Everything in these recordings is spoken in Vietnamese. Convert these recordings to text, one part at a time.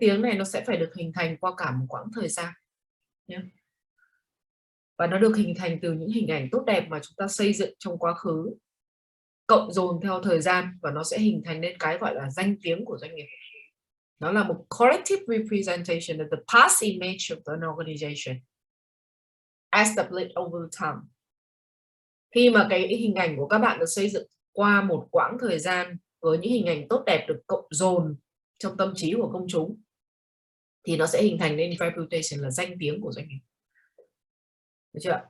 tiếng này nó sẽ phải được hình thành qua cả một quãng thời gian nhé. Và nó được hình thành từ những hình ảnh tốt đẹp mà chúng ta xây dựng trong quá khứ, cộng dồn theo thời gian, và nó sẽ hình thành nên cái gọi là danh tiếng của doanh nghiệp. Nó là một collective representation of the past image of an organization established over time. Khi mà cái hình ảnh của các bạn được xây dựng qua một quãng thời gian với những hình ảnh tốt đẹp được cộng dồn trong tâm trí của công chúng, thì nó sẽ hình thành nên reputation là danh tiếng của doanh nghiệp. Được chưa?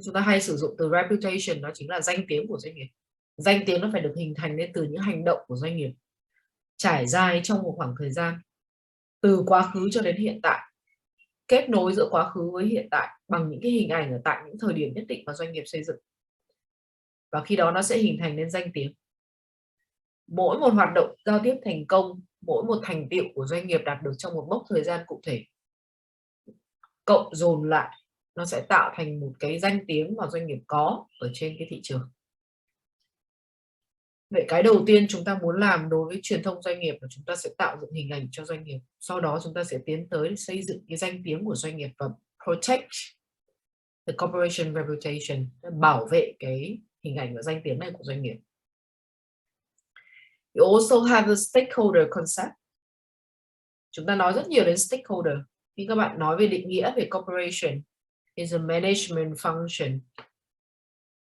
Chúng ta hay sử dụng từ reputation, nó chính là danh tiếng của doanh nghiệp. Danh tiếng nó phải được hình thành nên từ những hành động của doanh nghiệp trải dài trong một khoảng thời gian, từ quá khứ cho đến hiện tại, kết nối giữa quá khứ với hiện tại bằng những cái hình ảnh ở tại những thời điểm nhất định mà doanh nghiệp xây dựng. Và khi đó nó sẽ hình thành nên danh tiếng. Mỗi một hoạt động giao tiếp thành công, mỗi một thành tựu của doanh nghiệp đạt được trong một mốc thời gian cụ thể, cộng dồn lại, nó sẽ tạo thành một cái danh tiếng mà doanh nghiệp có ở trên cái thị trường. Vậy cái đầu tiên chúng ta muốn làm đối với truyền thông doanh nghiệp là chúng ta sẽ tạo dựng hình ảnh cho doanh nghiệp. Sau đó chúng ta sẽ tiến tới xây dựng cái danh tiếng của doanh nghiệp và protect the corporation reputation, bảo vệ cái hình ảnh và danh tiếng này của doanh nghiệp. You also have the stakeholder concept. Chúng ta nói rất nhiều đến stakeholder. Khi các bạn nói về định nghĩa về corporation, is a management function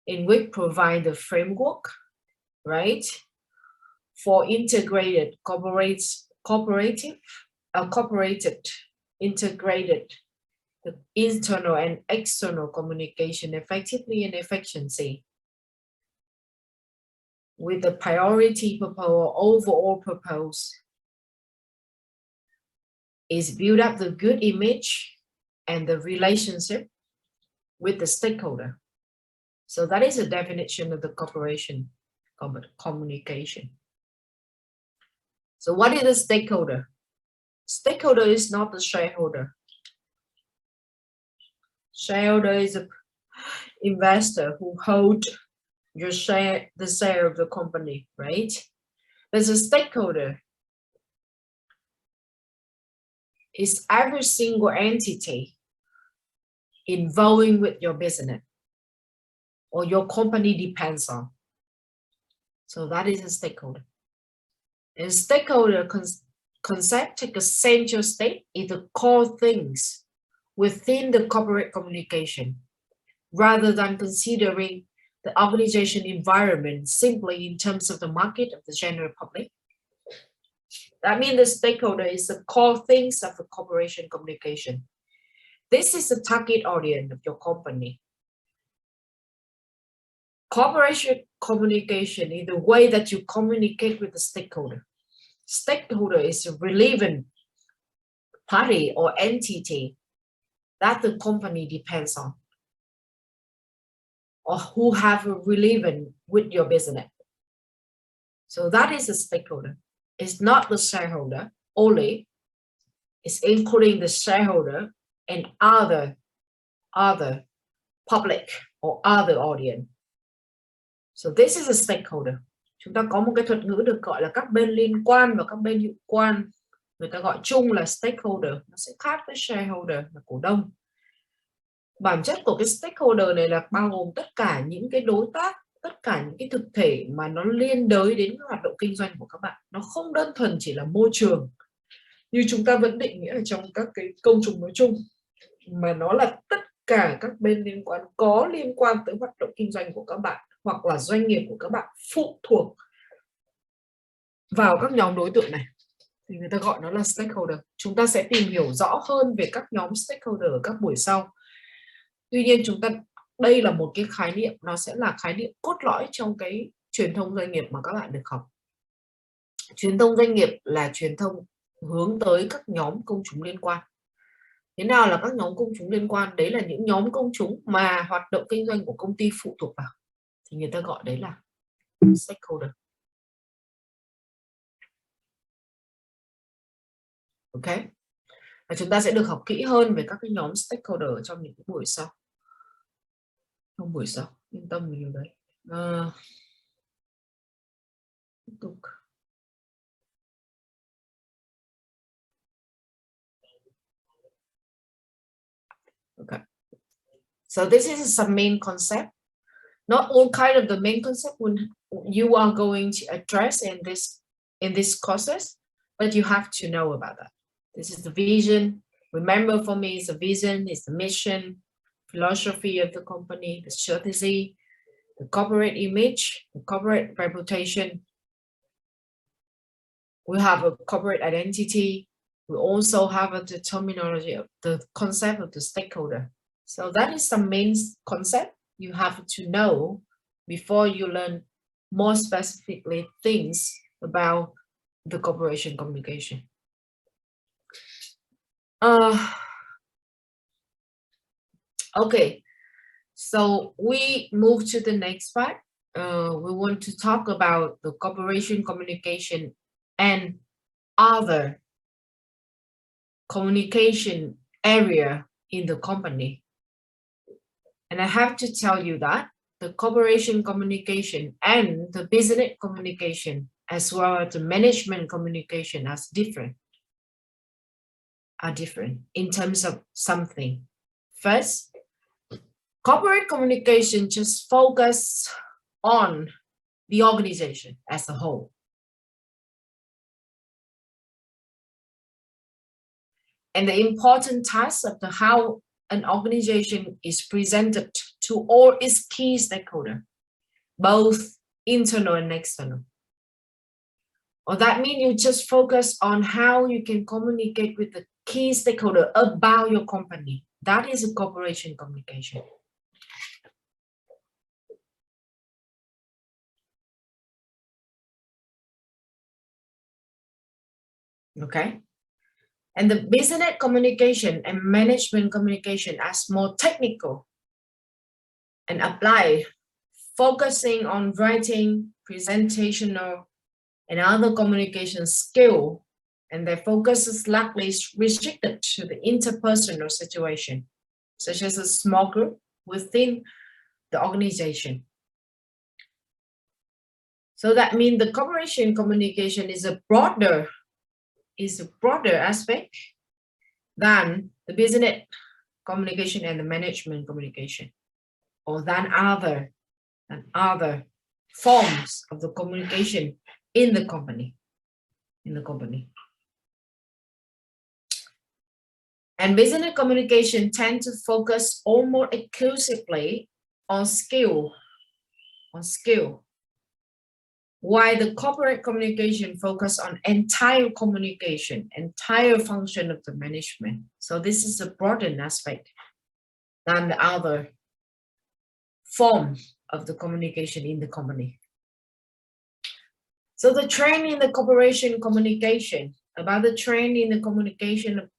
in which provide the framework, right, for integrated integrated the internal and external communication effectively and efficiency, with the priority purpose, overall purpose is build up the good image and the relationship with the stakeholder. So that is a definition of the corporation communication. So what is a stakeholder? Stakeholder is not the shareholder. Shareholder is an investor who hold the share of the company, right? There's a stakeholder. Is every single entity involving with your business or your company depends on. So that is a stakeholder. And stakeholder concept take a central state in the core things within the corporate communication, rather than considering the organization environment simply in terms of the market of the general public. That means the stakeholder is the core things of the corporation communication. This is the target audience of your company. Corporation communication is the way that you communicate with the stakeholder. Stakeholder is a relevant party or entity that the company depends on, or who have a relevant with your business. So that is a stakeholder. It's not the shareholder only. It's including the shareholder and other public or other audience. So this is a stakeholder. Chúng ta có một cái thuật ngữ được gọi là các bên liên quan và các bên hữu quan. Người ta gọi chung là stakeholder. Nó sẽ khác với shareholder là cổ đông. Bản chất của cái stakeholder này là bao gồm tất cả những cái đối tác, tất cả những cái thực thể mà nó liên đới đến hoạt động kinh doanh của các bạn. Nó không đơn thuần chỉ là môi trường như chúng ta vẫn định nghĩa ở trong các cái công chúng nói chung, mà nó là tất cả các bên liên quan, có liên quan tới hoạt động kinh doanh của các bạn hoặc là doanh nghiệp của các bạn phụ thuộc vào các nhóm đối tượng này, thì người ta gọi nó là stakeholder. Chúng ta sẽ tìm hiểu rõ hơn về các nhóm stakeholder ở các buổi sau. Tuy nhiên đây là một cái khái niệm, nó sẽ là khái niệm cốt lõi trong cái truyền thông doanh nghiệp mà các bạn được học. Truyền thông doanh nghiệp là truyền thông hướng tới các nhóm công chúng liên quan. Thế nào là các nhóm công chúng liên quan? Đấy là những nhóm công chúng mà hoạt động kinh doanh của công ty phụ thuộc vào, thì người ta gọi đấy là stakeholder. Ok. Và chúng ta sẽ được học kỹ hơn về các cái nhóm stakeholder trong những buổi sau. Trong buổi sau, yên tâm về điều đấy. Tiếp tục. Okay. So this is some main concept. Not all kind of the main concept when you are going to address in this courses, but you have to know about that. This is the vision. Remember, for me, it's a vision, it's the mission, philosophy of the company, the strategy, the corporate image, the corporate reputation. We have a corporate identity. We also have the terminology of the concept of the stakeholder. So that is some main concept you have to know before you learn more specifically things about the corporation communication. Okay, so we move to the next part. We want to talk about the corporation communication and other communication area in the company. And I have to tell you that the corporation communication and the business communication, as well as the management communication, are different in terms of something. First, corporate communication just focus on the organization as a whole. And the important task of how an organization is presented to all its key stakeholders, both internal and external. Or that means you just focus on how you can communicate with the key stakeholder about your company. That is a corporation communication. Okay. And the business communication and management communication as more technical and apply, focusing on writing, presentational, and other communication skill, and their focus is likely restricted to the interpersonal situation, such as a small group within the organization. So that means the corporation communication is a broader aspect than the business communication and the management communication, or than other forms of the communication in the company. And business communication tend to focus almost exclusively on skill, while the corporate communication focus on entire communication, entire function of the management. So this is a broader aspect than the other form of the communication in the company. So the trend in the corporation communication, about the trend in the communication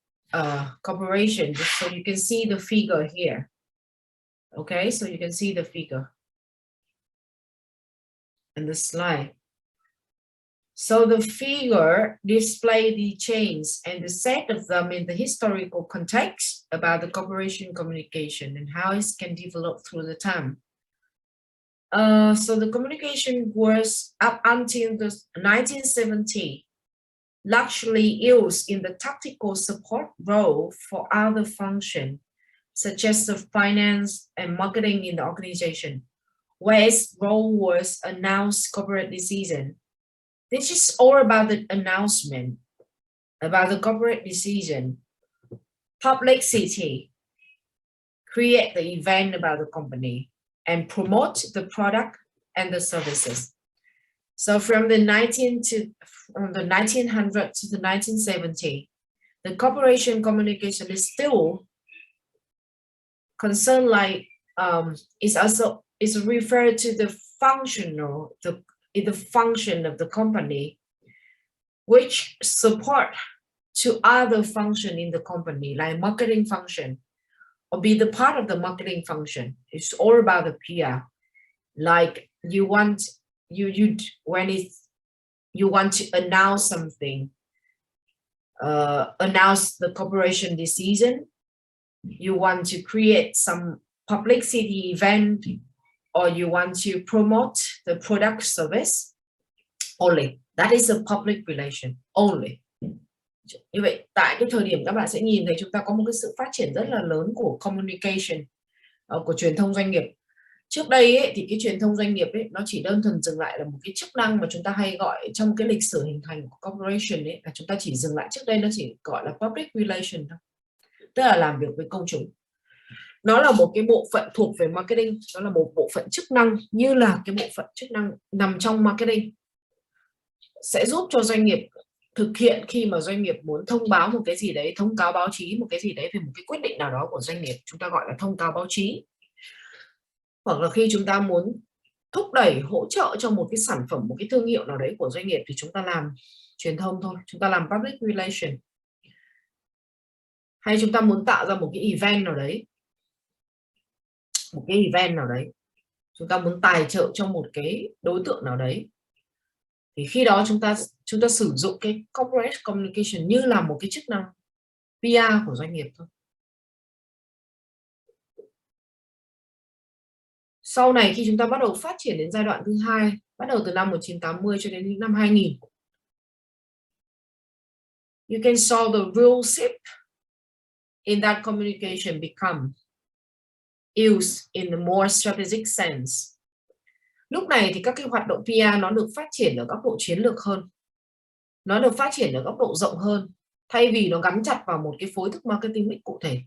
corporation, so you can see the figure here. Okay, so you can see the figure in the slide. So the figure display the change and the set of them in the historical context about the corporation communication and how it can develop through the time. So the communication was up until the 1970, largely used in the tactical support role for other functions, such as the finance and marketing in the organization, where its role was announce corporate decision. This is all about the announcement, about the corporate decision, publicity, create the event about the company, and promote the product and the services. So from the 1900 to the 1970, the corporation communication is still concerned like is referred to the function of the company, which support to other function in the company, like marketing function, or be the part of the marketing function. It's all about the PR. Like you want to announce something, announce the corporation decision, you want to create some publicity event, or you want to promote the product service only. That is a public relation only. Như vậy tại cái thời điểm các bạn sẽ nhìn thấy chúng ta có một cái sự phát triển rất là lớn của communication, của truyền thông doanh nghiệp. Trước đây ấy, thì cái truyền thông doanh nghiệp ấy, nó chỉ đơn thuần dừng lại là một cái chức năng mà chúng ta hay gọi trong cái lịch sử hình thành của corporation ấy, là chúng ta chỉ dừng lại, trước đây nó chỉ gọi là public relation thôi, tức là làm việc với công chúng. Nó là một cái bộ phận thuộc về marketing, nó là một bộ phận chức năng như là cái bộ phận chức năng nằm trong marketing, sẽ giúp cho doanh nghiệp thực hiện khi mà doanh nghiệp muốn thông báo một cái gì đấy, thông cáo báo chí một cái gì đấy về một cái quyết định nào đó của doanh nghiệp, chúng ta gọi là thông cáo báo chí. Hoặc là khi chúng ta muốn thúc đẩy, hỗ trợ cho một cái sản phẩm, một cái thương hiệu nào đấy của doanh nghiệp thì chúng ta làm truyền thông thôi, chúng ta làm public relation. Hay chúng ta muốn tạo ra một cái event nào đấy, chúng ta muốn tài trợ cho một cái đối tượng nào đấy, thì khi đó chúng ta sử dụng cái corporate communication như là một cái chức năng PR của doanh nghiệp thôi. Sau này khi chúng ta bắt đầu phát triển đến giai đoạn thứ hai, bắt đầu từ năm 1980 cho đến năm 2000, you can saw the real ship in that communication become used in a more strategic sense. Lúc này thì các cái hoạt động PR nó được phát triển ở góc độ chiến lược hơn, nó được phát triển ở góc độ rộng hơn, thay vì nó gắn chặt vào một cái phối thức marketing mix cụ thể.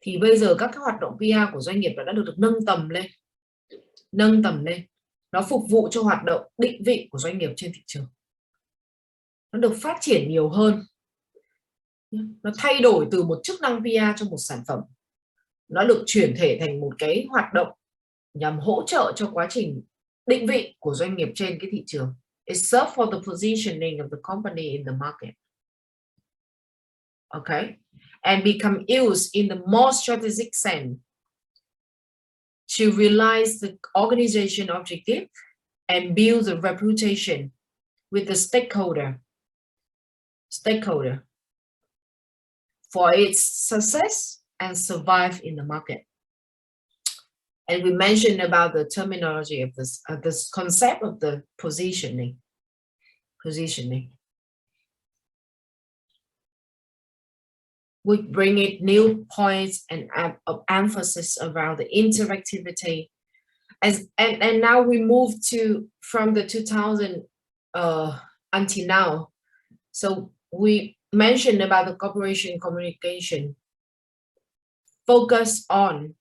Thì bây giờ các cái hoạt động PR của doanh nghiệp đã được nâng tầm lên, nó phục vụ cho hoạt động định vị của doanh nghiệp trên thị trường, nó được phát triển nhiều hơn, nó thay đổi từ một chức năng PR cho một sản phẩm, nó được chuyển thể thành một cái hoạt động nhằm hỗ trợ cho quá trình định vị của doanh nghiệp trên cái thị trường. It serves for the positioning of the company in the market. Okay, and become used in the more strategic sense to realize the organization objective and build the reputation with the stakeholder for its success and survive in the market. And we mentioned about the terminology of this concept of the positioning. We bring it new points and of emphasis around the interactivity. And now we move to from the 2000 until now. So we mentioned about the corporation communication. Focus on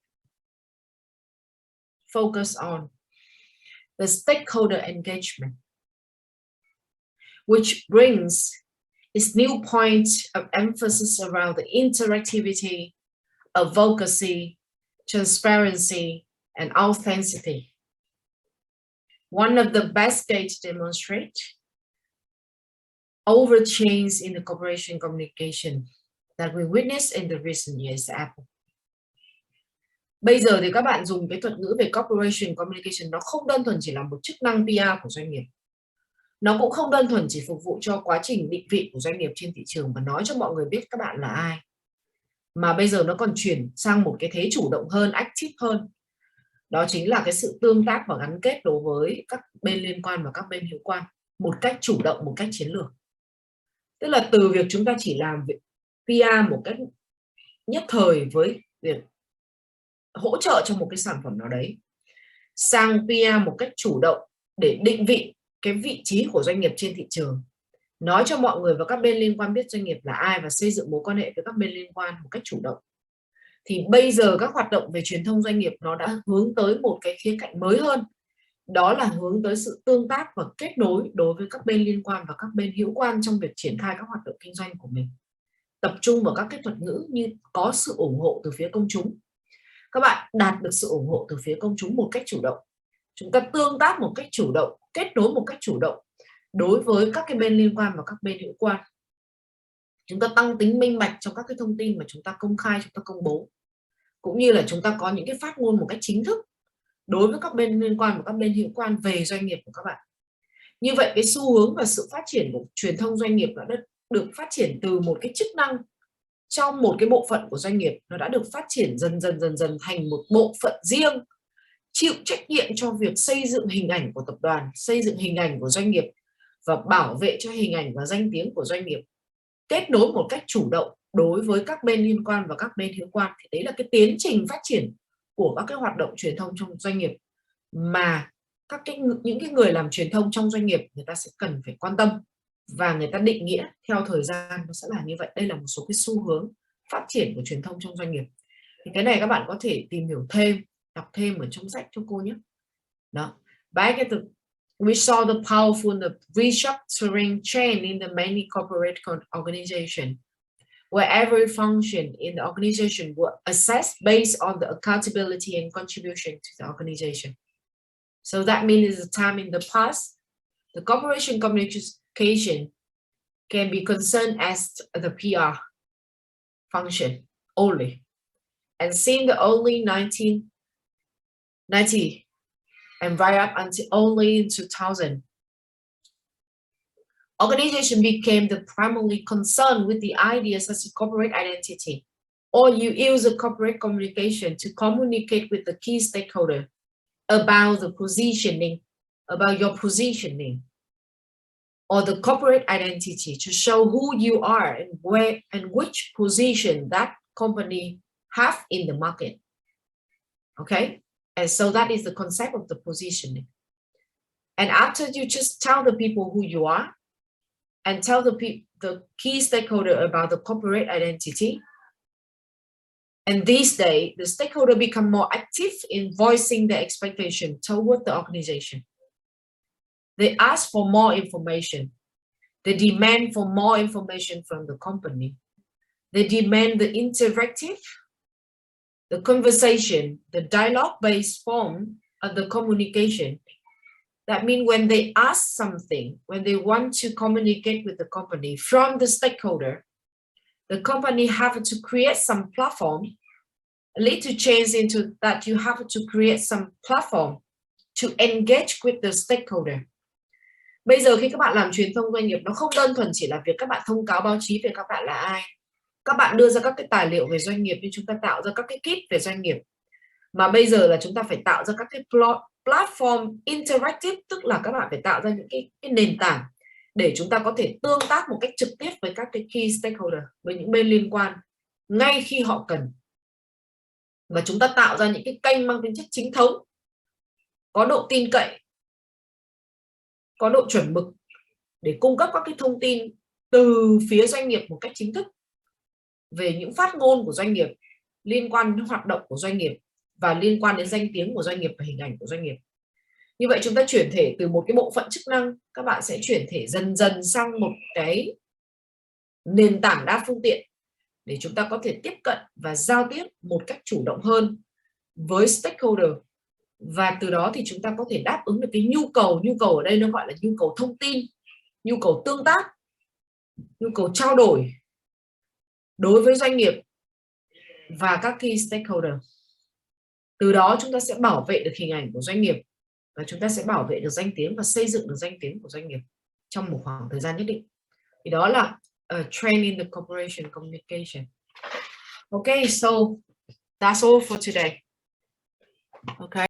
the stakeholder engagement, which brings its new point of emphasis around the interactivity, advocacy, transparency, and authenticity. One of the best ways to demonstrate over change in the corporation communication that we witnessed in the recent years at Apple. Bây giờ thì các bạn dùng cái thuật ngữ về corporation communication, nó không đơn thuần chỉ là một chức năng PR của doanh nghiệp. Nó cũng không đơn thuần chỉ phục vụ cho quá trình định vị của doanh nghiệp trên thị trường và nói cho mọi người biết các bạn là ai. Mà bây giờ nó còn chuyển sang một cái thế chủ động hơn, active hơn. Đó chính là cái sự tương tác và gắn kết đối với các bên liên quan và các bên hữu quan một cách chủ động, một cách chiến lược. Tức là từ việc chúng ta chỉ làm việc PR một cách nhất thời với việc hỗ trợ cho một cái sản phẩm nào đấy, sang PR một cách chủ động để định vị cái vị trí của doanh nghiệp trên thị trường, nói cho mọi người và các bên liên quan biết doanh nghiệp là ai và xây dựng mối quan hệ với các bên liên quan một cách chủ động. Thì bây giờ các hoạt động về truyền thông doanh nghiệp nó đã hướng tới một cái khía cạnh mới hơn, đó là hướng tới sự tương tác và kết nối đối với các bên liên quan và các bên hữu quan trong việc triển khai các hoạt động kinh doanh của mình, tập trung vào các cái thuật ngữ như có sự ủng hộ từ phía công chúng. Các bạn đạt được sự ủng hộ từ phía công chúng một cách chủ động, chúng ta tương tác một cách chủ động, kết nối một cách chủ động đối với các cái bên liên quan và các bên hữu quan. Chúng ta tăng tính minh bạch trong các cái thông tin mà chúng ta công khai, chúng ta công bố, cũng như là chúng ta có những cái phát ngôn một cách chính thức đối với các bên liên quan và các bên hữu quan về doanh nghiệp của các bạn. Như vậy cái xu hướng và sự phát triển của truyền thông doanh nghiệp đã được phát triển từ một cái chức năng trong một cái bộ phận của doanh nghiệp, nó đã được phát triển dần dần thành một bộ phận riêng chịu trách nhiệm cho việc xây dựng hình ảnh của tập đoàn, xây dựng hình ảnh của doanh nghiệp và bảo vệ cho hình ảnh và danh tiếng của doanh nghiệp kết nối một cách chủ động đối với các bên liên quan và các bên hữu quan. Thì đấy là cái tiến trình phát triển của các cái hoạt động truyền thông trong doanh nghiệp mà những cái người làm truyền thông trong doanh nghiệp người ta sẽ cần phải quan tâm, và người ta định nghĩa theo thời gian nó sẽ là như vậy. Đây là một số cái xu hướng phát triển của truyền thông trong doanh nghiệp. Thì cái này các bạn có thể tìm hiểu thêm, đọc thêm ở trong sách cho cô nhé. Đó. Back at the we saw the powerful the restructuring chain in the many corporate organizations, where every function in the organization will assess based on the accountability and contribution to the organization. So that means the time in the past, the corporation communication can be concerned as the PR function only. And since the early 1990 and right up until only 2000, organization became the primarily concerned with the ideas as a corporate identity, or you use a corporate communication to communicate with the key stakeholder about the positioning, about your positioning, or the corporate identity to show who you are and where and which position that company have in the market. Okay, and so that is the concept of the positioning. And after you just tell the people who you are and tell the key stakeholder about the corporate identity, and these days the stakeholder become more active in voicing their expectation toward the organization. They ask for more information. They demand for more information from the company. They demand the interactive, the conversation, the dialogue-based form of the communication. That means when they ask something, when they want to communicate with the company from the stakeholder, the company have to create some platform, a little change into that you have to create some platform to engage with the stakeholder. Bây giờ khi các bạn làm truyền thông doanh nghiệp, nó không đơn thuần chỉ là việc các bạn thông cáo báo chí về các bạn là ai, các bạn đưa ra các cái tài liệu về doanh nghiệp, như chúng ta tạo ra các cái kit về doanh nghiệp, mà bây giờ là chúng ta phải tạo ra các cái platform interactive, tức là các bạn phải tạo ra những cái nền tảng để chúng ta có thể tương tác một cách trực tiếp với các cái key stakeholder, với những bên liên quan ngay khi họ cần, và chúng ta tạo ra những cái kênh mang tính chất chính thống, có độ tin cậy, có độ chuẩn mực để cung cấp các cái thông tin từ phía doanh nghiệp một cách chính thức về những phát ngôn của doanh nghiệp, liên quan đến hoạt động của doanh nghiệp và liên quan đến danh tiếng của doanh nghiệp và hình ảnh của doanh nghiệp. Như vậy chúng ta chuyển thể từ một cái bộ phận chức năng, các bạn sẽ chuyển thể dần dần sang một cái nền tảng đa phương tiện để chúng ta có thể tiếp cận và giao tiếp một cách chủ động hơn với stakeholder, và từ đó thì chúng ta có thể đáp ứng được cái nhu cầu ở đây nó gọi là nhu cầu thông tin, nhu cầu tương tác, nhu cầu trao đổi đối với doanh nghiệp và các key stakeholder. Từ đó chúng ta sẽ bảo vệ được hình ảnh của doanh nghiệp, và chúng ta sẽ bảo vệ được danh tiếng và xây dựng được danh tiếng của doanh nghiệp trong một khoảng thời gian nhất định. Thì đó là training the corporation communication. Okay, so that's all for today. Okay.